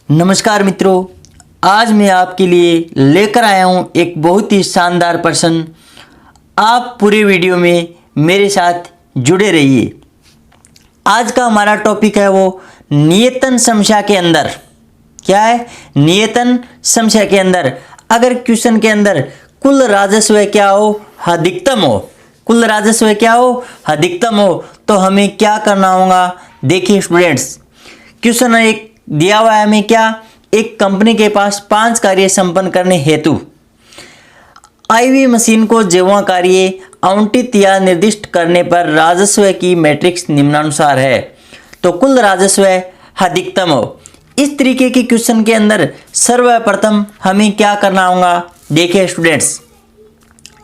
नमस्कार मित्रों, आज मैं आपके लिए लेकर आया हूं एक बहुत ही शानदार प्रश्न। आप पूरे वीडियो में मेरे साथ जुड़े रहिए। आज का हमारा टॉपिक है वो नियतन समस्या के अंदर। क्या है? नियतन समस्या के अंदर अगर क्वेश्चन के अंदर कुल राजस्व क्या हो, अधिकतम हो, कुल राजस्व क्या हो, अधिकतम हो, तो हमें क्या करना होगा। देखिए स्टूडेंट्स, क्वेश्चन एक दिया हुआ है हमें क्या, एक कंपनी के पास 5 कार्य संपन्न करने हेतु आई हुई मशीन को जेवा कार्य आवंटित या निर्दिष्ट करने पर राजस्व की मैट्रिक्स निम्नानुसार है, तो कुल राजस्व अधिकतम हो। इस तरीके के क्वेश्चन के अंदर सर्वप्रथम हमें क्या करना होगा। देखिए स्टूडेंट्स,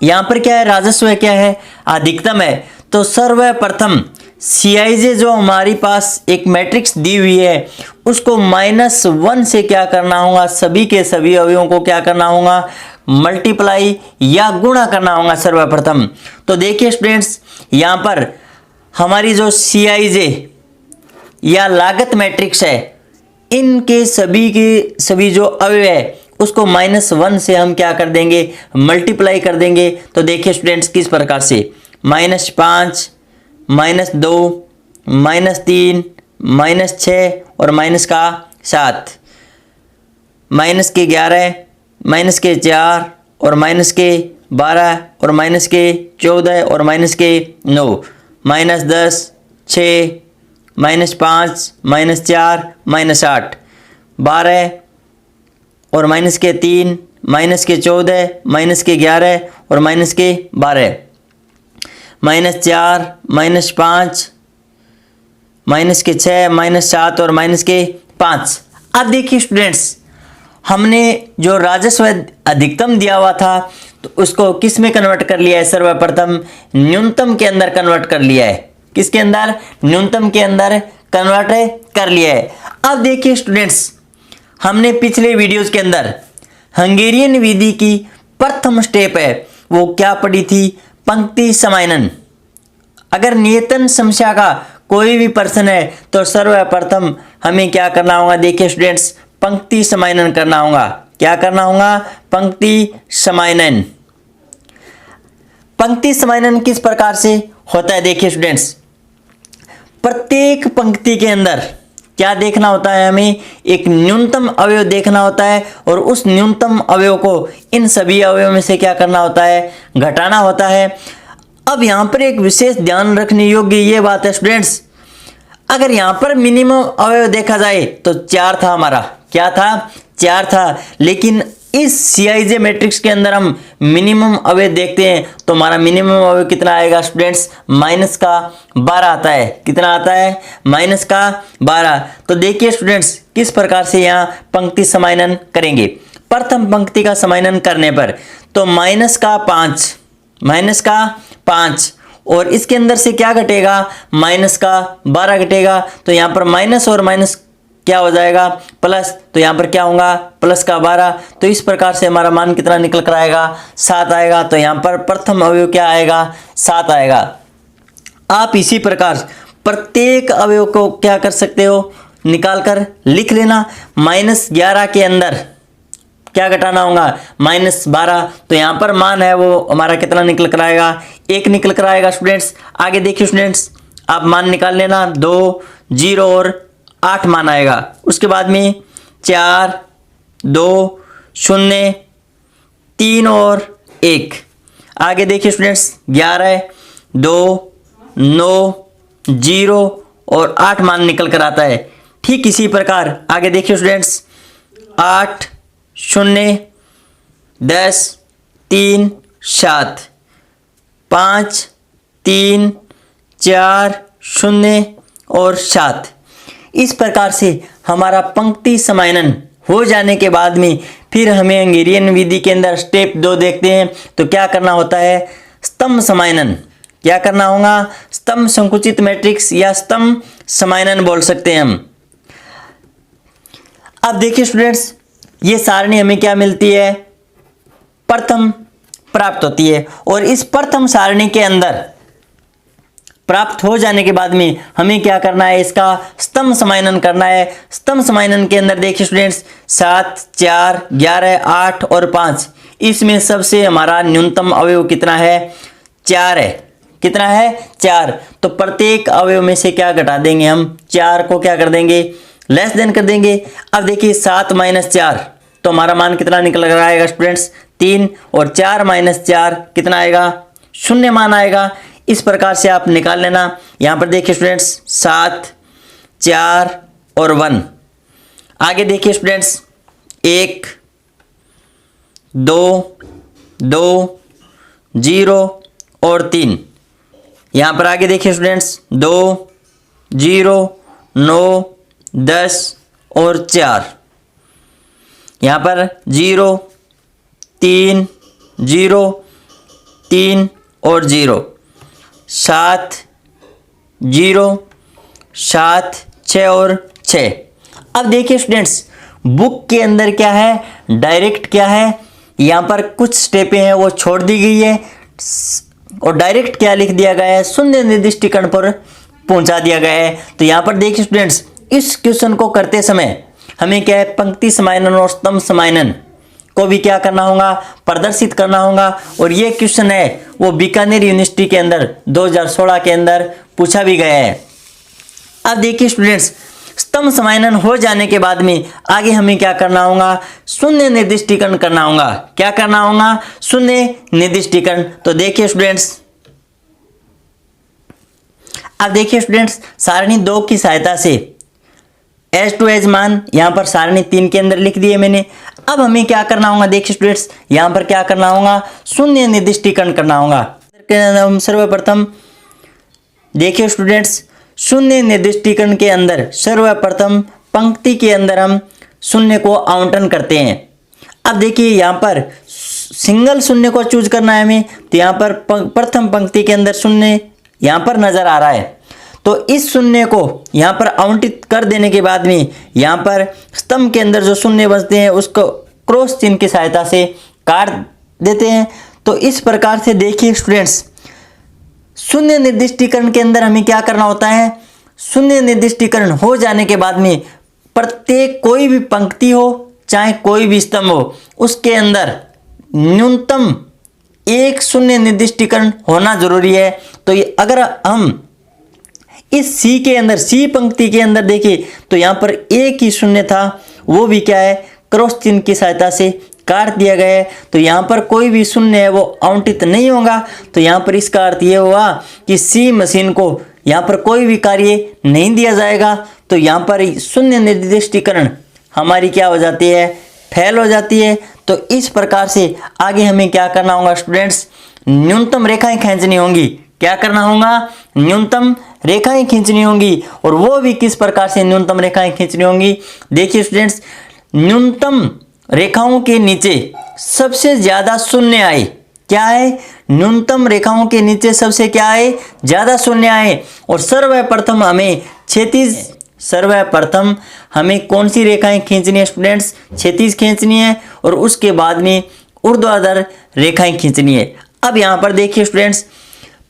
यहाँ पर क्या है, राजस्व क्या है, अधिकतम है। तो सर्वप्रथम CIJ जो हमारी पास एक मैट्रिक्स दी हुई है उसको -1 से क्या करना होगा, सभी के सभी अवयवों को क्या करना होगा, मल्टीप्लाई या गुणा करना होगा सर्वप्रथम। तो देखिए स्टूडेंट्स, यहाँ पर हमारी जो CIJ या लागत मैट्रिक्स है, इनके सभी के सभी जो अवयव है उसको -1 से हम क्या कर देंगे, मल्टीप्लाई कर देंगे। तो देखिए स्टूडेंट्स किस प्रकार से, -5, -2, -3, -6 और -7, -11, -4 और -12 और -14 और -9, -10, 6, -5, -4, -8, 12 और -3, -14, -11 और -12, -4, -5, -6, -7 और -5। अब देखिए स्टूडेंट्स, हमने जो राजस्व अधिकतम दिया हुआ था तो उसको किस में कन्वर्ट कर लिया है, सर्वप्रथम न्यूनतम के अंदर कन्वर्ट कर लिया है। किसके अंदर? न्यूनतम के अंदर कन्वर्ट कर लिया है। अब देखिए स्टूडेंट्स, हमने पिछले वीडियोस के अंदर हंगेरियन विधि की प्रथम स्टेप है वो क्या पढ़ी थी, पंक्ति समायनन। अगर नियतन समस्या का कोई भी प्रश्न है तो सर्वप्रथम हमें क्या करना होगा। देखिए स्टूडेंट्स, पंक्ति समायनन करना होगा। क्या करना होगा? पंक्ति समायनन। पंक्ति समायनन किस प्रकार से होता है? देखिए स्टूडेंट्स, प्रत्येक पंक्ति के अंदर क्या देखना होता है, हमें एक न्यूनतम अवयव देखना होता है और उस न्यूनतम अवयव को इन सभी अवयवों में से क्या करना होता है, घटाना होता है। अब यहाँ पर एक विशेष ध्यान रखने योग्य ये बात है स्टूडेंट्स, अगर यहाँ पर मिनिमम अवयव देखा जाए तो 4 था हमारा। क्या था? 4 था। लेकिन इस CIJ मैट्रिक्स के अंदर हम मिनिमम अवयव देखते हैं तो हमारा मिनिमम अवयव कितना आएगा स्टूडेंट्स, -12 आता है। कितना आता है? -12। तो देखिए स्टूडेंट्स किस प्रकार से यहाँ पंक्ति समायनन करेंगे। प्रथम पंक्ति का समायनन करने पर तो -5 और इसके अंदर से क्या घटेगा, -12 घटेगा। तो यहाँ पर माइनस और माइनस क्या हो जाएगा, प्लस। तो यहाँ पर क्या होगा, +12। तो इस प्रकार से हमारा मान कितना निकल कर आएगा, 7 आएगा। तो यहाँ पर प्रथम अवयव क्या आएगा, 7 आएगा। आप इसी प्रकार प्रत्येक अवयव को क्या कर सकते हो, निकाल कर लिख लेना। -11 के अंदर क्या घटाना होगा, -12। तो यहाँ पर मान है वो हमारा कितना निकल कर आएगा, 1 निकल कर आएगा स्टूडेंट्स। आगे देखिए स्टूडेंट्स, आप मान निकाल लेना, 2, 0 और 8 मान आएगा। उसके बाद में 4, 2, 0, 3 और 1। आगे देखिए स्टूडेंट्स, 11, 2, 9, 0 और 8 मान निकल कर आता है। ठीक इसी प्रकार आगे देखिए स्टूडेंट्स, 8, 0, 10, 3, 7, 5, 3, 4, 0 और 7। इस प्रकार से हमारा पंक्ति समायनन हो जाने के बाद में फिर हमें हंगेरियन विधि के अंदर स्टेप 2 देखते हैं। तो क्या करना होता है, स्तंभ समायनन। क्या करना होगा, स्तंभ संकुचित मैट्रिक्स या स्तंभ समायनन बोल सकते हैं हम। अब देखिए स्टूडेंट्स, ये सारणी हमें क्या मिलती है, प्रथम प्राप्त होती है। और इस प्रथम सारणी के अंदर प्राप्त हो जाने के बाद में हमें क्या करना है, इसका स्तंभ समाइनन करना है। स्तंभ समाइनन के अंदर देखिए स्टूडेंट्स 7, 4, 11, 8 और 5, इसमें सबसे हमारा न्यूनतम अवयव कितना है, 4 है। कितना है, 4। तो प्रत्येक अवयव में से क्या घटा देंगे हम, 4 को क्या कर देंगे, लेस देन कर देंगे। अब देखिए 7 - 4 तो हमारा मान कितना निकल कर आएगा स्टूडेंट्स, 3, और 4 - 4 कितना आएगा, 0 मान आएगा। इस प्रकार से आप निकाल लेना। यहाँ पर देखिए स्टूडेंट्स 7, 4 और 1। आगे देखिए स्टूडेंट्स 1, 2, 2, 0 और 3। यहाँ पर आगे देखिए स्टूडेंट्स 2, 0, 9, 10 और 4। यहाँ पर 0, 3, 0, 3 और 0, 7, 0, 7, 6 और 6। अब देखिए स्टूडेंट्स बुक के अंदर क्या है, डायरेक्ट क्या है, यहाँ पर कुछ स्टेपें हैं वो छोड़ दी गई है और डायरेक्ट क्या लिख दिया गया है, शून्य निर्दिष्टीकरण पर पहुंचा दिया गया है। तो यहाँ पर देखिए स्टूडेंट्स इस क्वेश्चन को करते समय हमें क्या है, पंक्ति समाइनन और स्तंभ समाइनन को भी क्या करना होगा, प्रदर्शित करना होगा। और ये क्वेश्चन है वो बीकानेर यूनिवर्सिटी के अंदर 2016 के अंदर पूछा भी गया है। अब देखिए स्टूडेंट्स स्तंभ समाइनन हो जाने के बाद में आगे हमें क्या करना होगा, शून्य निर्दिष्टीकरण करना होगा। क्या करना होगा, शून्य निर्दिष्टीकरण। तो देखिए स्टूडेंट्स, अब देखिए स्टूडेंट्स सारणी 2 की सहायता से एज टू एज मान यहाँ पर सारणी 3 के अंदर लिख दिए मैंने। अब हमें क्या करना होगा, देखिए स्टूडेंट्स यहाँ पर क्या करना होगा, शून्य निर्दिष्टीकरण करना होगा। हम सर्वप्रथम देखिए स्टूडेंट्स शून्य निर्दिष्टीकरण के अंदर सर्वप्रथम पंक्ति के अंदर हम शून्य को आवंटन करते हैं। अब देखिए यहाँ पर सिंगल शून्य को चूज करना है हमें, तो यहाँ पर प्रथम पंक्ति के अंदर शून्य यहाँ पर नजर आ रहा है। तो इस शून्य को यहाँ पर आवंटित कर देने के बाद में यहाँ पर स्तंभ के अंदर जो शून्य बचते हैं उसको क्रॉस चिन्ह की सहायता से काट देते हैं। तो इस प्रकार से देखिए स्टूडेंट्स शून्य निर्दिष्टीकरण के अंदर हमें क्या करना होता है, शून्य निर्दिष्टीकरण हो जाने के बाद में प्रत्येक कोई भी पंक्ति हो चाहे कोई भी स्तंभ हो उसके अंदर न्यूनतम एक शून्य निर्दिष्टीकरण होना जरूरी है। तो ये अगर हम इस सी के अंदर, सी पंक्ति के अंदर देखिए तो यहाँ पर एक ही शून्य था, वो भी क्या है, क्रॉस चिन्ह की सहायता से काट दिया गया है। तो यहाँ पर कोई भी शून्य है वो आवंटित नहीं होगा। तो यहाँ पर इसका अर्थ ये हुआ कि सी मशीन को यहाँ पर कोई भी कार्य नहीं दिया जाएगा। तो यहाँ पर शून्य निर्दिष्टीकरण हमारी क्या हो जाती है, फेल हो जाती है। तो इस प्रकार से आगे हमें क्या करना होगा स्टूडेंट्स, न्यूनतम रेखाएं खींचनी होंगी। क्या करना होगा, न्यूनतम रेखाएं खींचनी होंगी। और वो भी किस प्रकार से न्यूनतम रेखाएं खींचनी होंगी, देखिए स्टूडेंट्स न्यूनतम रेखाओं के नीचे सबसे ज्यादा शून्य आए। क्या है, न्यूनतम रेखाओं के नीचे सबसे क्या आए, ज्यादा शून्य आए। और सर्वप्रथम हमें क्षैतिज, सर्वप्रथम हमें कौन सी रेखाएं खींचनी है स्टूडेंट्स, क्षैतिज खींचनी है और उसके बाद में ऊर्ध्वाधर रेखाएं खींचनी है। अब यहाँ पर देखिए स्टूडेंट्स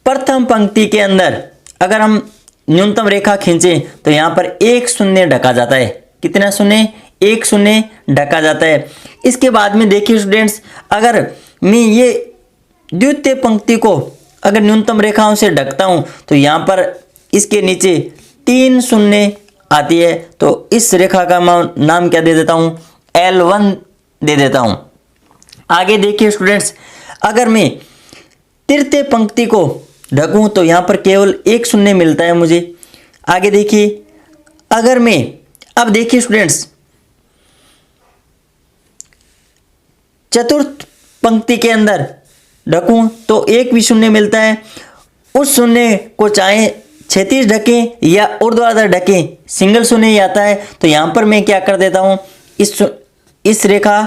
प्रथम पंक्ति के अंदर अगर हम न्यूनतम रेखा खींचें तो यहाँ पर एक शून्य ढका जाता है। कितना शून्य, एक शून्य ढका जाता है। इसके बाद में देखिए स्टूडेंट्स अगर मैं ये द्वितीय पंक्ति को अगर न्यूनतम रेखाओं से ढकता हूँ तो यहाँ पर इसके नीचे 3 शून्य आती है। तो इस रेखा का नाम क्या दे देता हूँ, L1 दे देता हूँ। आगे देखिए स्टूडेंट्स अगर मैं तृतीय पंक्ति को ढकूं तो यहाँ पर केवल एक शून्य मिलता है मुझे। आगे देखिए अगर मैं अब देखिए स्टूडेंट्स चतुर्थ पंक्ति के अंदर ढकूं तो एक भी शून्य मिलता है। उस शून्य को चाहे क्षैतिज ढकें या ऊर्ध्वाधर ढकें सिंगल शून्य ही आता है। तो यहाँ पर मैं क्या कर देता हूँ, इस रेखा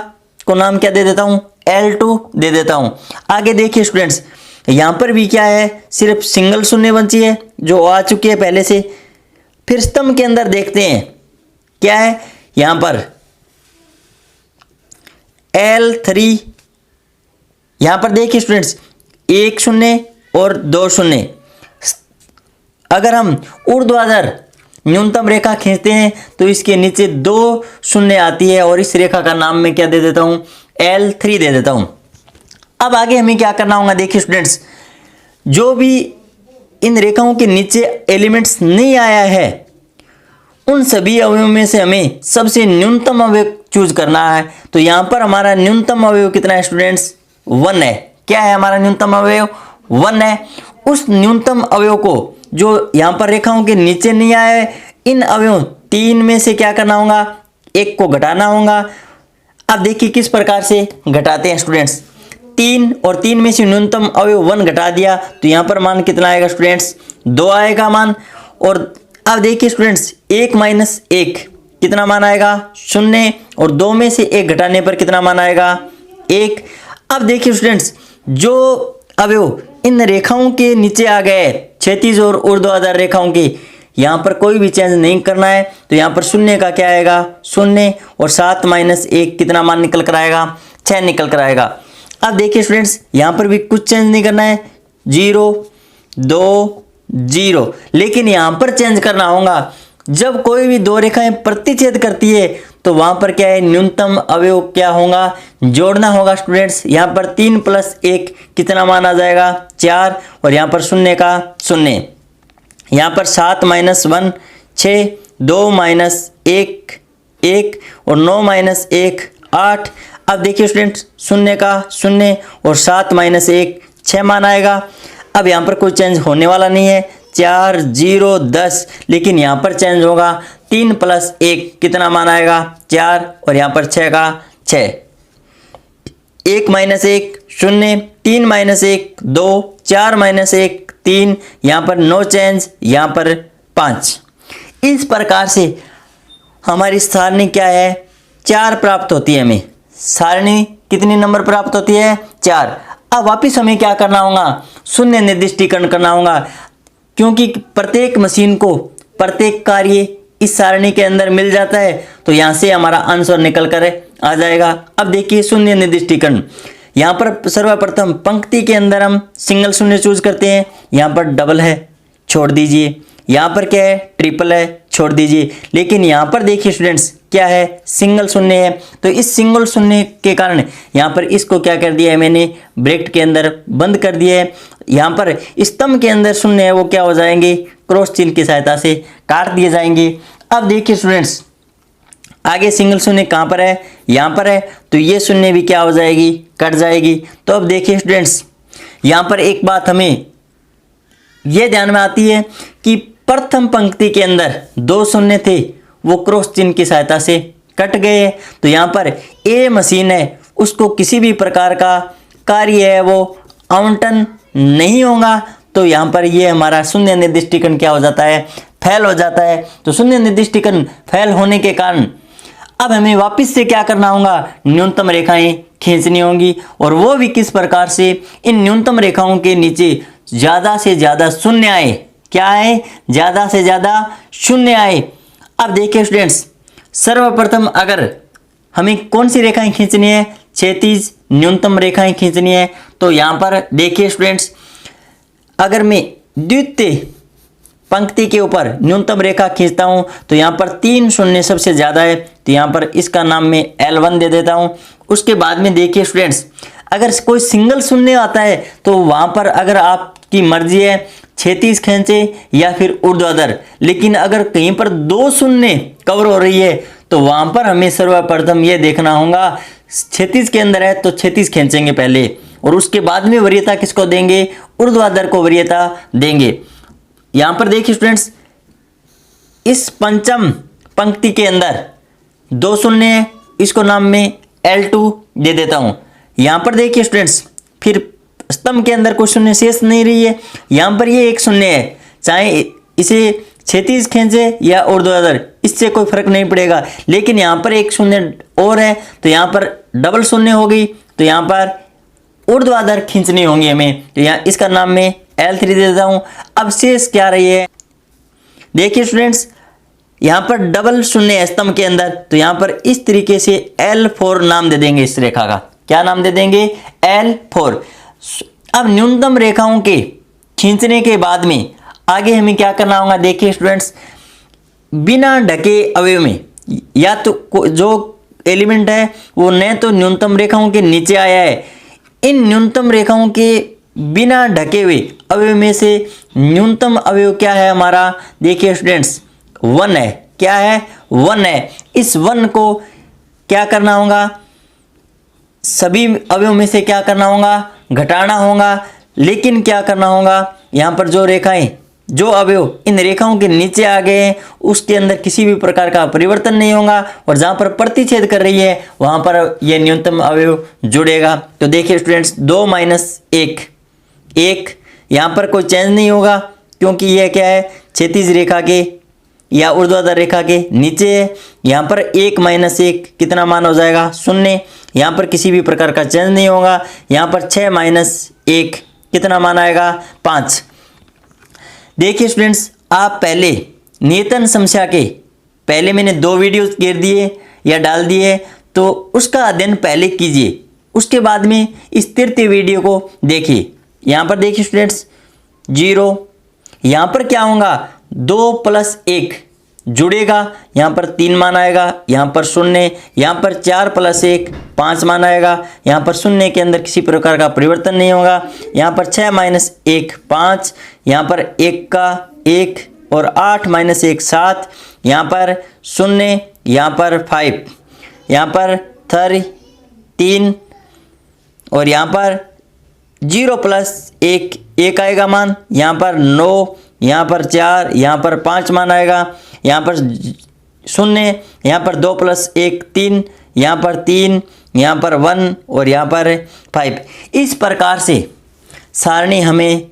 को नाम क्या दे देता हूँ, L2 दे देता हूँ। आगे देखिए स्टूडेंट्स यहाँ पर भी क्या है, सिर्फ सिंगल शून्य बची है जो आ चुकी है पहले से। फिर स्तंभ के अंदर देखते हैं क्या है, यहाँ पर L3, यहाँ पर देखिए स्टूडेंट्स एक शून्य और 2 शून्य। अगर हम ऊर्ध्वाधर न्यूनतम रेखा खींचते हैं तो इसके नीचे 2 शून्य आती है और इस रेखा का नाम मैं क्या दे देता हूं, L3 दे देता हूं। अब आगे हमें क्या करना होगा, देखिए स्टूडेंट्स, जो भी इन रेखाओं के नीचे एलिमेंट्स नहीं आया है उन सभी अवयवों में से हमें सबसे न्यूनतम अवयव चूज करना है। तो यहाँ पर हमारा न्यूनतम अवयव कितना है स्टूडेंट्स, 1 है। क्या है हमारा न्यूनतम अवयव, 1 है। उस न्यूनतम अवयव को जो यहाँ पर रेखाओं के नीचे नहीं आया है, इन अवयवों 3 में से क्या करना होगा, 1 को घटाना होगा। अब देखिए किस प्रकार से घटाते हैं स्टूडेंट्स, 3 और 3 में से न्यूनतम अवयव 1 घटा दिया तो यहाँ पर मान कितना आएगा स्टूडेंट्स, 2 आएगा मान। और अब देखिए स्टूडेंट्स 1 माइनस 1 कितना मान आएगा, 0। और 2 में से 1 घटाने पर कितना मान आएगा, 1। अब देखिए स्टूडेंट्स, जो अवयव इन रेखाओं के नीचे आ गए, क्षैतिज और ऊर्ध्वाधर रेखाओं के, यहाँ पर कोई भी चेंज नहीं करना है। तो यहाँ पर 0 का क्या आएगा, 0। और 7 माइनस 1 कितना मान निकल कर आएगा, 6 निकल कर आएगा। अब देखिए स्टूडेंट्स, यहाँ पर भी कुछ चेंज नहीं करना है, 0 2 0। लेकिन यहाँ पर चेंज करना होगा, जब कोई भी 2 रेखाएं प्रतिच्छेद करती है तो वहां पर क्या है, न्यूनतम अवयव क्या होगा, जोड़ना होगा स्टूडेंट्स। यहाँ पर 3 प्लस 1 कितना मान आ जाएगा, 4। और यहाँ पर 0 का 0। यहाँ पर 7 माइनस 1 6, 2 माइनस 1 1 और 9 माइनस 1 8। अब देखिए स्टूडेंट्स, 0 का 0 और 7 माइनस 1 6 मान आएगा। अब यहाँ पर कोई चेंज होने वाला नहीं है, 4 0 10। लेकिन यहाँ पर चेंज होगा, 3 प्लस 1 कितना मान आएगा, 4। और यहाँ पर 6 का 6, 1 माइनस 1 0, 3 माइनस 1 2, 4 माइनस 1 3। यहाँ पर नो चेंज, यहाँ पर 5। इस प्रकार से हमारी सारणी क्या है, 4 प्राप्त होती है। हमें सारणी कितनी नंबर प्राप्त होती है, 4। अब वापिस हमें क्या करना होगा, शून्य निर्दिष्टीकरण करना होगा, क्योंकि प्रत्येक मशीन को प्रत्येक कार्य इस सारणी के अंदर मिल जाता है। तो यहाँ से हमारा आंसर निकल कर आ जाएगा। अब देखिए शून्य निर्दिष्टीकरण, यहाँ पर सर्वप्रथम पंक्ति के अंदर हम सिंगल शून्य चूज करते हैं। यहाँ पर डबल है, छोड़ दीजिए। यहाँ पर क्या है, ट्रिपल है, छोड़ दीजिए। लेकिन यहाँ पर देखिए स्टूडेंट्स, क्या है, सिंगल शून्य है। तो इस सिंगल शून्य के कारण यहाँ पर इसको क्या कर दिया है, मैंने ब्रैकेट के अंदर बंद कर दिया है। यहाँ पर स्तंभ के अंदर शून्य है, वो क्या हो जाएंगे, क्रॉस चिन्ह की सहायता से काट दिए जाएंगे। अब देखिए स्टूडेंट्स, आगे सिंगल शून्य कहाँ पर है, यहाँ पर है। तो ये शून्य भी क्या हो जाएगी, कट जाएगी। तो अब देखिए स्टूडेंट्स, यहाँ पर एक बात हमें ये ध्यान में आती है कि प्रथम पंक्ति के अंदर 2 शून्य थे, वो क्रॉस चिन्ह की सहायता से कट गए। तो यहाँ पर ए मशीन है, उसको किसी भी प्रकार का कार्य है वो आवंटन नहीं होगा। तो यहाँ पर ये हमारा शून्य निर्दिष्टीकरण क्या हो जाता है, फेल हो जाता है। तो शून्य निर्दिष्टीकरण फेल होने के कारण अब हमें वापस से क्या करना होगा, न्यूनतम रेखाएं खींचनी होंगी। और वो भी किस प्रकार से, इन न्यूनतम रेखाओं के नीचे ज़्यादा से ज़्यादा शून्य आए। क्या आए, ज़्यादा से ज़्यादा शून्य आए। अब देखिए स्टूडेंट्स, सर्वप्रथम अगर हमें कौन सी रेखाएं खींचनी है, क्षैतिज न्यूनतम रेखाएं खींचनी है। तो यहाँ पर देखिए स्टूडेंट्स, अगर मैं द्वितीय पंक्ति के ऊपर न्यूनतम रेखा खींचता हूँ तो यहाँ पर 3 शून्य सबसे ज़्यादा है। तो यहाँ पर इसका नाम मैं L1 दे देता हूँ। उसके बाद में देखिए स्टूडेंट्स, अगर कोई सिंगल शून्य आता है तो वहाँ पर अगर आपकी मर्जी है क्षैतिज खींचे या फिर ऊर्ध्वाधर। लेकिन अगर कहीं पर 2 शून्य कवर हो रही है तो वहाँ पर हमें सर्वप्रथम ये देखना होगा, क्षैतिज के अंदर है तो क्षैतिज खींचेंगे पहले, और उसके बाद में वरीयता किसको देंगे, ऊर्ध्वाधर को वरीयता देंगे। यहाँ पर देखिए स्टूडेंट्स, इस पंचम पंक्ति के अंदर 2 शून्य है, इसको नाम में L2 दे देता हूँ। यहाँ पर देखिए स्टूडेंट्स, फिर स्तंभ के अंदर कोई शून्य शेष नहीं रही है। यहाँ पर ये 1 शून्य है, चाहे इसे क्षैतिज खींचे या ऊर्ध्वाधर, इससे कोई फर्क नहीं पड़ेगा। लेकिन यहाँ पर 1 शून्य और है तो यहाँ पर डबल शून्य हो गई। तो यहाँ पर ऊर्ध्वाधर खींचनी होंगी हमें। तो यहाँ इसका नाम मैं L3 दे देता हूँ। अब शेष क्या रही है, देखिए स्टूडेंट्स, यहाँ पर डबल शून्य है स्तंभ के अंदर। तो यहाँ पर इस तरीके से L4 नाम दे देंगे इस रेखा का। क्या नाम दे देंगे, L4। अब न्यूनतम रेखाओं के खींचने के बाद में आगे हमें क्या करना होगा, देखिए स्टूडेंट्स, बिना ढके अवयव में या तो जो एलिमेंट है वो न तो न्यूनतम रेखाओं के नीचे आया है, इन न्यूनतम रेखाओं के बिना ढके हुए अवयव में से न्यूनतम अवयव क्या है हमारा, देखिए स्टूडेंट्स 1 है। क्या है, 1 है। इस 1 को क्या करना होगा, सभी अवयव में से क्या करना होगा, घटाना होगा। लेकिन क्या करना होगा, यहाँ पर जो रेखाएं, जो अवयव इन रेखाओं के नीचे आ गए हैं उसके अंदर किसी भी प्रकार का परिवर्तन नहीं होगा, और जहाँ पर प्रतिच्छेद कर रही है वहाँ पर यह न्यूनतम अवयव जुड़ेगा। तो देखिए स्टूडेंट्स 2 - 1 1, यहाँ पर कोई चेंज नहीं होगा क्योंकि यह क्या है, क्षैतिज रेखा के या ऊर्ध्वाधर रेखा के नीचे है। यहाँ पर 1 - 1 कितना मान हो जाएगा, 0। यहाँ पर किसी भी प्रकार का चेंज नहीं होगा। यहाँ पर 6 - 1 कितना मान आएगा, 5। देखिए स्टूडेंट्स, आप पहले नियतन समस्या के पहले मैंने 2 वीडियोस घेर दिए या डाल दिए, तो उसका अध्ययन पहले कीजिए, उसके बाद में इस तृतीय वीडियो को देखिए। यहाँ पर देखिए स्टूडेंट्स 0, यहाँ पर क्या होगा, 2 + 1 जुड़ेगा, यहाँ पर 3 मान आएगा, यहाँ पर 0, यहाँ पर 4 + 1 5 मान आएगा, यहाँ पर 0 के अंदर किसी प्रकार का परिवर्तन नहीं होगा। यहाँ पर 6 - 1 5, यहाँ पर 1 का 1 और 8 - 1 7, यहाँ पर 0, यहाँ पर 5, यहाँ पर 3 और यहाँ पर 0 + 1 1 आएगा मान, यहाँ पर 9, यहाँ पर 4, यहाँ पर 5 मान आएगा, यहाँ पर 0, यहाँ पर 2 + 1 3, यहाँ पर 3, यहाँ पर 1 और यहाँ पर 5। इस प्रकार से सारणी हमें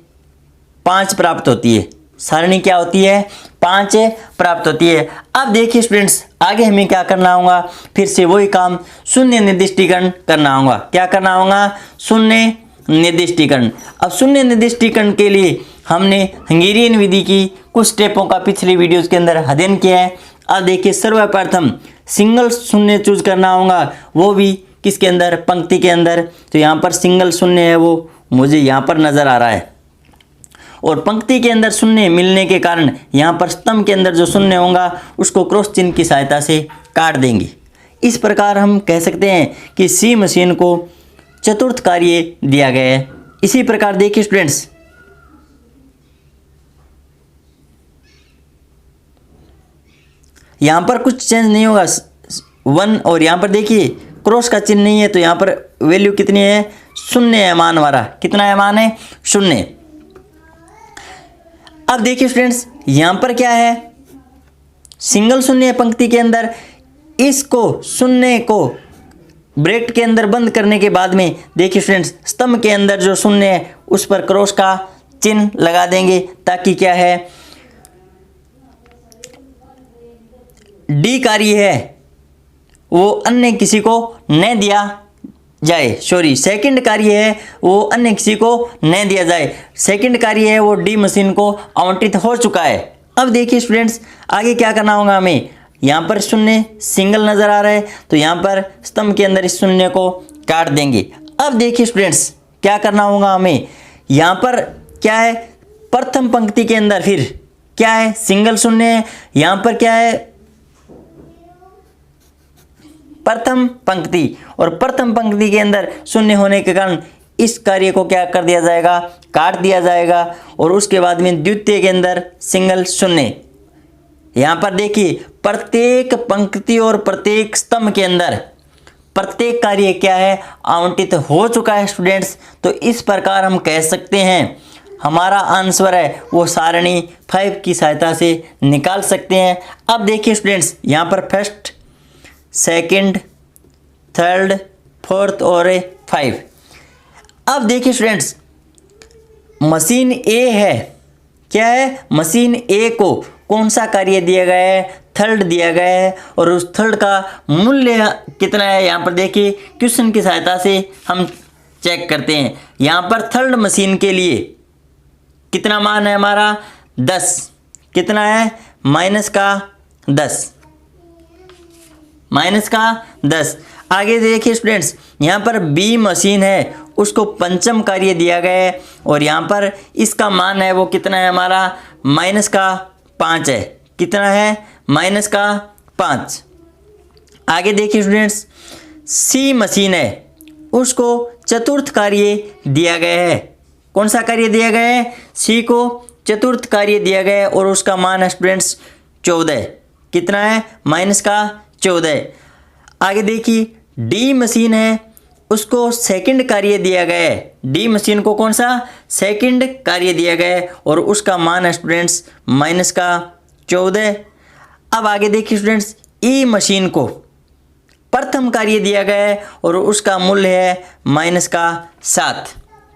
5 प्राप्त होती है। सारणी क्या होती है, 5 प्राप्त होती है। अब देखिए स्टूडेंट्स, आगे हमें क्या करना होगा, फिर से वही काम, शून्य निर्दिष्टीकरण करना होगा। क्या करना होगा, शून्य निर्दिष्टीकरण। अब शून्य निर्दिष्टीकरण के लिए हमने हंगेरियन विधि की कुछ स्टेपों का पिछले वीडियोस के अंदर अध्ययन किया है। अब देखिए, सर्वप्रथम सिंगल शून्य चूज करना होगा, वो भी किसके अंदर, पंक्ति के अंदर। तो यहाँ पर सिंगल शून्य है, वो मुझे यहाँ पर नजर आ रहा है, और पंक्ति के अंदर शून्य मिलने के कारण यहाँ पर स्तंभ के अंदर जो शून्य होगा उसको क्रॉस चिन्ह की सहायता से काट देंगे। इस प्रकार हम कह सकते हैं कि सी मशीन को चतुर्थ कार्य दिया गया है। इसी प्रकार देखिए स्टूडेंट्स, यहाँ पर कुछ चेंज नहीं होगा 1, और यहाँ पर देखिए क्रॉस का चिन्ह नहीं है, तो यहाँ पर वैल्यू कितनी है, 0 है मान हमारा। कितना है मान है, 0। अब देखिए स्टूडेंट्स, यहाँ पर क्या है, सिंगल शून्य है पंक्ति के अंदर। इसको शून्य को ब्रैकेट के अंदर बंद करने के बाद में देखिए स्टूडेंट्स, स्तंभ के अंदर जो शून्य है उस पर क्रॉस का चिन्ह लगा देंगे, ताकि क्या है, डी कार्य है वो अन्य किसी को न दिया जाए, सेकंड कार्य है वो अन्य किसी को न दिया जाए। सेकंड कार्य है वो डी मशीन को आवंटित हो चुका है। अब देखिए स्टूडेंट्स, आगे क्या करना होगा हमें, यहाँ पर शून्य सिंगल नजर आ रहा है, तो यहाँ पर स्तंभ के अंदर इस शून्य को काट देंगे। अब देखिए स्टूडेंट्स, क्या करना होगा हमें, यहाँ पर क्या है, प्रथम पंक्ति के अंदर फिर क्या है, सिंगल शून्य है। यहाँ पर क्या है, प्रथम पंक्ति, और प्रथम पंक्ति के अंदर शून्य होने के कारण इस कार्य को क्या कर दिया जाएगा, काट दिया जाएगा। और उसके बाद में द्वितीय के अंदर सिंगल शून्य। यहाँ पर देखिए, प्रत्येक पंक्ति और प्रत्येक स्तंभ के अंदर प्रत्येक कार्य क्या है, आवंटित हो चुका है स्टूडेंट्स। तो इस प्रकार हम कह सकते हैं हमारा आंसर है वो सारणी 5 की सहायता से निकाल सकते हैं। अब देखिए स्टूडेंट्स, यहाँ पर फर्स्ट, सेकंड, थर्ड, फोर्थ और 5। अब देखिए स्टूडेंट्स, मशीन ए है, क्या है, मशीन ए को कौन सा कार्य दिया गया है, थर्ड दिया गया है, और उस थर्ड का मूल्य कितना है, यहाँ पर देखिए क्वेश्चन की सहायता से हम चेक करते हैं। यहाँ पर थर्ड मशीन के लिए कितना मान है हमारा, 10। कितना है, -10, -10। आगे देखिए स्टूडेंट्स, यहाँ पर बी मशीन है, उसको पंचम कार्य दिया गया है, और यहाँ पर इसका मान है वो कितना है हमारा, माइनस का 5 है। कितना है? माइनस का 5। आगे देखिए स्टूडेंट्स, सी मशीन है, उसको चतुर्थ कार्य दिया गया है। कौन सा कार्य दिया गया है? सी को चतुर्थ कार्य दिया गया है और उसका मान है स्टूडेंट्स 14। कितना है? माइनस का 14। आगे देखिए, डी मशीन है, उसको सेकंड कार्य दिया गया है। डी मशीन को कौन सा? सेकंड कार्य दिया गया है और उसका मान है स्टूडेंट्स माइनस का 14। अब आगे देखिए स्टूडेंट्स, ई मशीन को प्रथम कार्य दिया गया है और उसका मूल्य है माइनस का 7।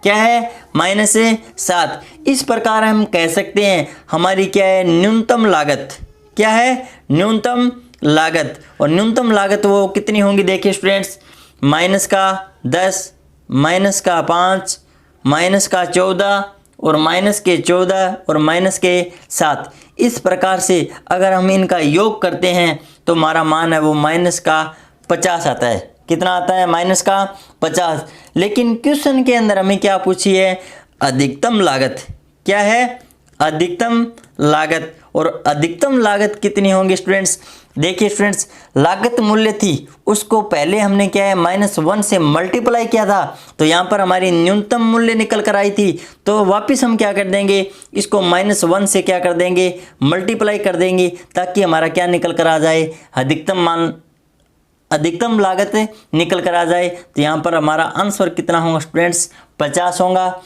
क्या है? माइनस 7। इस प्रकार हम कह सकते हैं हमारी क्या है? न्यूनतम लागत। क्या है? न्यूनतम लागत। और न्यूनतम लागत वो कितनी होंगी? देखिए स्टूडेंट्स, माइनस का 10, माइनस का 5, माइनस का 14 और माइनस के 14 और माइनस के 7। इस प्रकार से अगर हम इनका योग करते हैं तो हमारा मान है वो माइनस का 50 आता है। कितना आता है? माइनस का 50। लेकिन क्वेश्चन के अंदर हमें क्या पूछी है? अधिकतम लागत। क्या है? अधिकतम लागत। और अधिकतम लागत कितनी होंगी स्टूडेंट्स? देखिए स्टूडेंट्स, लागत मूल्य थी उसको पहले हमने क्या है? -1 से मल्टीप्लाई किया था, तो यहाँ पर हमारी न्यूनतम मूल्य निकल कर आई थी। तो वापस हम क्या कर देंगे? इसको -1 से क्या कर देंगे? मल्टीप्लाई कर देंगे, ताकि हमारा क्या निकल कर आ जाए? अधिकतम मान, अधिकतम लागत निकल कर आ जाए। तो यहाँ पर हमारा आंसर कितना होगा स्टूडेंट्स? 50 होगा।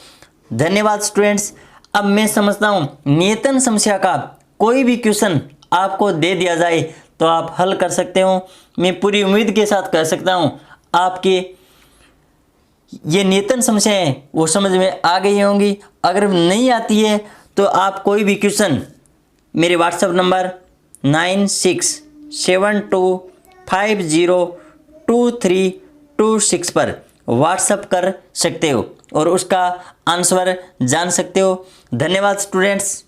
धन्यवाद स्टूडेंट्स। अब मैं समझता हूँ नियतन समस्या का कोई भी क्वेश्चन आपको दे दिया जाए तो आप हल कर सकते हो। मैं पूरी उम्मीद के साथ कह सकता हूँ आपके ये नियतन समस्याएं वो समझ में आ गई होंगी। अगर नहीं आती है तो आप कोई भी क्वेश्चन मेरे व्हाट्सएप नंबर 9672502326 पर व्हाट्सएप कर सकते हो और उसका आंसर जान सकते हो। धन्यवाद स्टूडेंट्स।